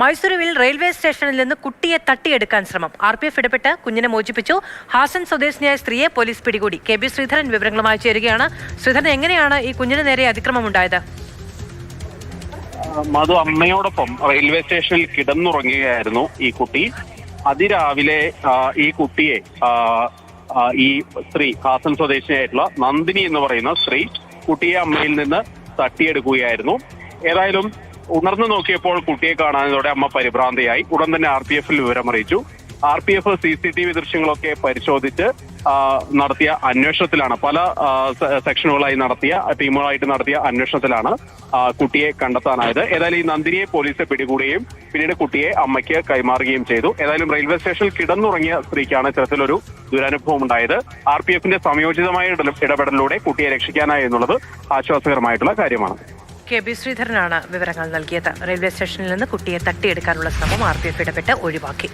മൈസൂരുവിൽ railway സ്റ്റേഷനിൽ നിന്ന് കുട്ടിയെ തട്ടിയെടുക്കാൻ ശ്രമം. RPF ഇടപെട്ട് കുഞ്ഞിനെ മോചിപ്പിച്ചു. ഹാസൻ സ്വദേശിനിയായ സ്ത്രീയെ പോലീസ് പിടികൂടി. KB ശ്രീധരൻ വിവരങ്ങളുമായി ചേരുകയാണ്. ശ്രീധരൻ, എങ്ങനെയാണ് ഈ കുഞ്ഞിന് നേരെ അതിക്രമം ഉണ്ടായത്? മധു, അമ്മയോടൊപ്പം റെയിൽവേ സ്റ്റേഷനിൽ കിടന്നുറങ്ങുകയായിരുന്നു ഈ കുട്ടി. അതിരാവിലെ ഈ കുട്ടിയെ ഈ സ്ത്രീ, ഹാസൻ സ്വദേശിയായിട്ടുള്ള നന്ദിനി എന്ന് പറയുന്ന സ്ത്രീ കുട്ടിയെ അമ്മയിൽ നിന്ന് തട്ടിയെടുക്കുകയായിരുന്നു. ഏതായാലും ഉണർന്നു നോക്കിയപ്പോൾ കുട്ടിയെ കാണാനതോടെ അമ്മ പരിഭ്രാന്തയായി. ഉടൻ തന്നെ RPF-ൽ വിവരമറിയിച്ചു. RPF CCTV ദൃശ്യങ്ങളൊക്കെ പരിശോധിച്ച് നടത്തിയ അന്വേഷണത്തിലാണ്, പല സെക്ഷനുകളായി നടത്തിയ ടീമുകളായിട്ട് നടത്തിയ അന്വേഷണത്തിലാണ് കുട്ടിയെ കണ്ടെത്താനായത്. ഏതായാലും ഈ നന്ദിനിയെ പോലീസ് പിടികൂടുകയും പിന്നീട് കുട്ടിയെ അമ്മയ്ക്ക് കൈമാറുകയും ചെയ്തു. ഏതായാലും റെയിൽവേ സ്റ്റേഷനിൽ കിടന്നുറങ്ങിയ സ്ത്രീക്കാണ് ഇത്തരത്തിലൊരു ദുരനുഭവം ഉണ്ടായത്. RPF-ന്റെ സംയോജിതമായ ഇടപെടലിലൂടെ കുട്ടിയെ രക്ഷിക്കാനായി എന്നുള്ളത് ആശ്വാസകരമായിട്ടുള്ള കാര്യമാണ്. KB ശ്രീധരനാണ് വിവരങ്ങൾ നൽകിയത്. റെയിൽവേ സ്റ്റേഷനിൽ നിന്ന് കുട്ടിയെ തട്ടിയെടുക്കാനുള്ള ശ്രമം RPF ഇടപെട്ട് ഒഴിവാക്കി.